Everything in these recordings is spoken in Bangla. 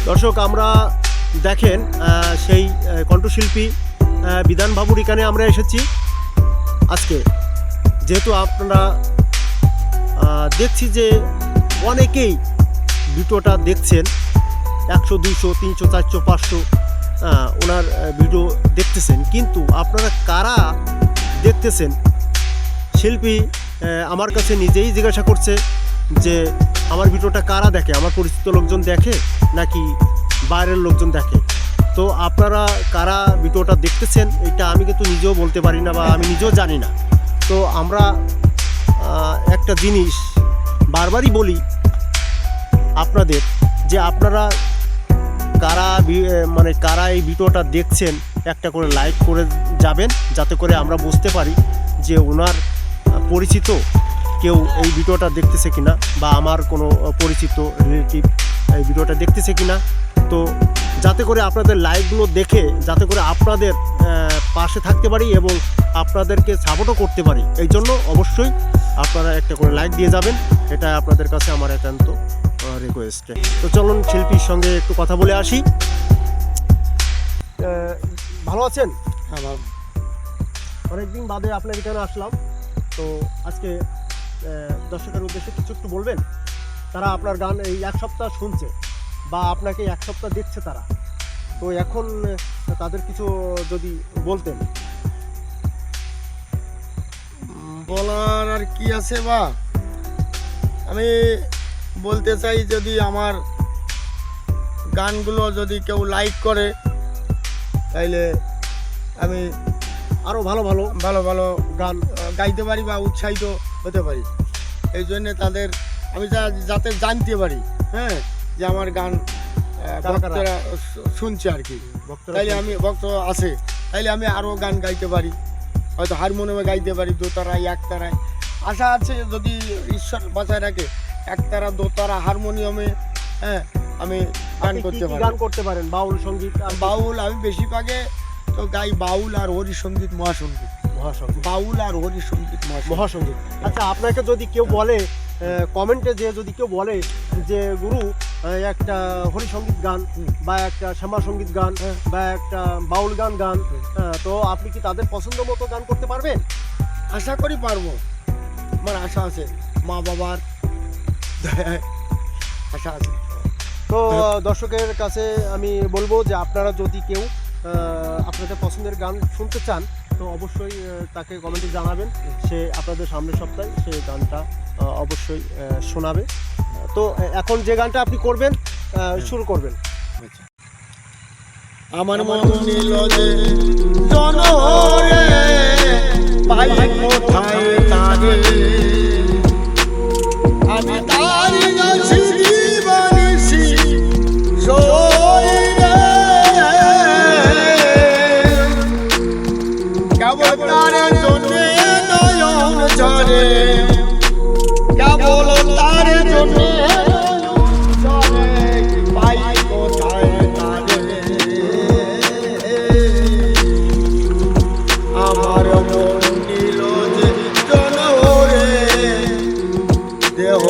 দর্শক আমরা দেখেন সেই কণ্ঠশিল্পী বিধান বাবুর এখানে আমরা এসেছি আজকে। যেহেতু আপনারা দেখছি যে অনেকেই ভিডিওটা দেখছেন, 100, 200, 300, 400, 500 ওনার ভিডিও দেখতেছেন, কিন্তু আপনারা কারা দেখতেছেন? শিল্পী আমার কাছে নিজেই জিজ্ঞাসা করছে যে আমার ভিডিওটা কারা দেখে, আমার পরিচিত লোকজন দেখে নাকি বাইরের লোকজন দেখে। তো আপনারা কারা ভিডিওটা দেখতেছেন এটা আমি কিন্তু নিজেও বলতে পারি না বা আমি নিজেও জানি না। তো আমরা একটা জিনিস বারবারই বলি আপনাদের যে আপনারা কারা এই ভিডিওটা দেখছেন একটা করে লাইক করে যাবেন, যাতে করে আমরা বুঝতে পারি যে ওনার পরিচিত কেউ এই ভিডিওটা দেখতেছে কিনা বা আমার কোনো পরিচিত রিলেটিভ এই ভিডিওটা দেখতেছে কিনা। তো যাতে করে আপনাদের লাইকগুলো দেখে যাতে করে আপনাদের পাশে থাকতে পারি এবং আপনাদেরকে সাপোর্টও করতে পারি, এই জন্য অবশ্যই আপনারা একটা করে লাইক দিয়ে যাবেন, এটা আপনাদের কাছে আমার একান্ত রিকোয়েস্ট। তো চলুন শিল্পীর সঙ্গে একটু কথা বলে আসি। ভালো আছেন? হ্যাঁ ভালো। অনেকদিন বাদে আপনার এখানে আসলাম, তো আজকে দর্শকের উদ্দেশ্যে কিছু একটু বলবেন? তারা আপনার গান এই 1 সপ্তাহ শুনছে বা আপনাকে 1 সপ্তাহ দেখছে তারা, তো এখন তাদের কিছু যদি বলতেন। বলার আর কি আছে বা, আমি বলতে চাই যদি আমার গানগুলো যদি কেউ লাইক করে তাইলে আমি আরও ভালো ভালো ভালো ভালো গান গাইতে পারি বা উৎসাহিত হতে পারি। এই জন্যে তাদের আমি যাতে জানতে পারি হ্যাঁ যে আমার গান ভক্তরা শুনছে আর কি, তাইলে আমি ভক্ত আছে তাইলে আমি আরও গান গাইতে পারি, হয়তো হারমোনিয়ামে গাইতে পারি, দোতারায় একতারায়। আশা আছে যদি ঈশ্বর বাঁচায় রাখে একতারা দোতারা হারমোনিয়ামে হ্যাঁ আমি গান করতে পারি। গান করতে পারেন বাউল সঙ্গীত? বাউল আমি বেশিরভাগে তো গাই বাউল আর হরি সঙ্গীত মহাসঙ্গীত। বাউল আর হরি সঙ্গীত মহাসঙ্গীত। আচ্ছা, আপনাকে যদি কেউ বলে কমেন্টে যদি কেউ বলে যে গুরু একটা হরি সঙ্গীত গান বা একটা শ্যামা সঙ্গীত গান বা একটা বাউল গান তো আপনি কি তাদের পছন্দ মতো গান করতে পারবেন? আশা করি পারবো, আমার আশা আছে, মা বাবার আশা আছে। তো দর্শকের কাছে আমি বলবো যে আপনারা যদি কেউ আপনাদের পছন্দের গান শুনতে চান তো অবশ্যই তাকে কমেন্টে জানাবেন, সে আপনাদের সামনের সপ্তাহে সে গানটা অবশ্যই শোনাবে। তো এখন যে গানটা আপনি করবেন শুরু করবেন। আমার মন নিল যে জনরে পাই কোথায় তারে, আমি তারি আছি বানিসি সইরে, কেবল তারে জন্যে নয়ন ঝরে, কেবল তারে জন্যে পাই কোথায় তারে, আমার মন নিল যে জনরে দেহ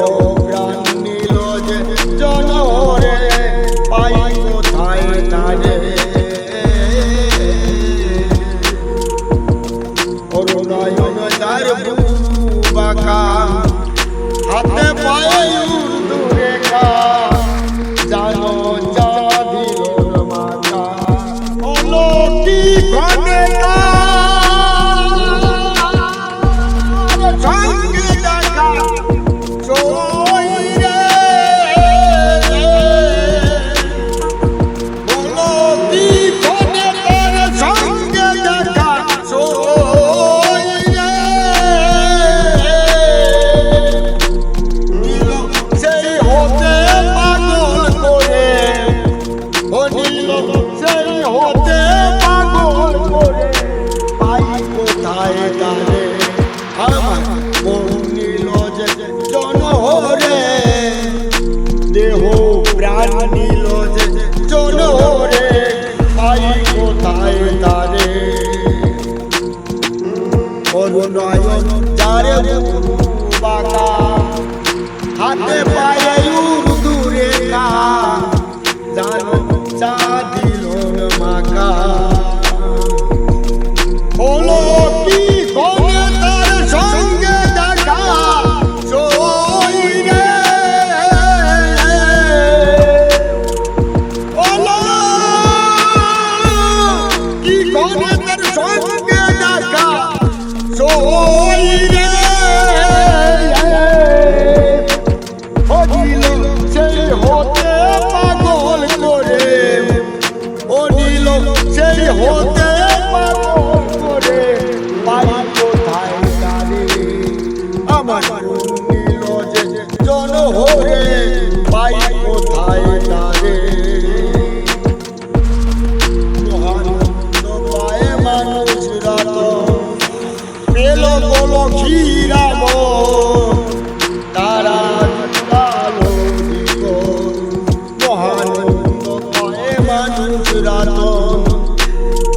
পুরাতন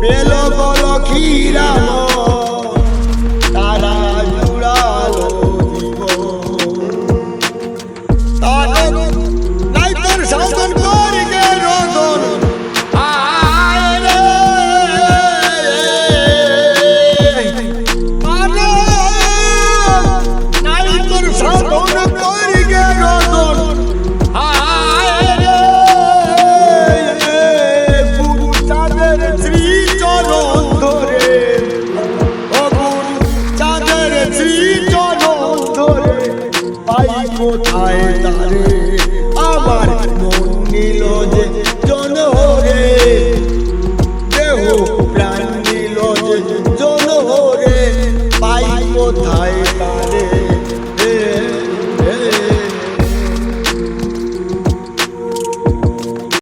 পেল বল ক্ষীরানো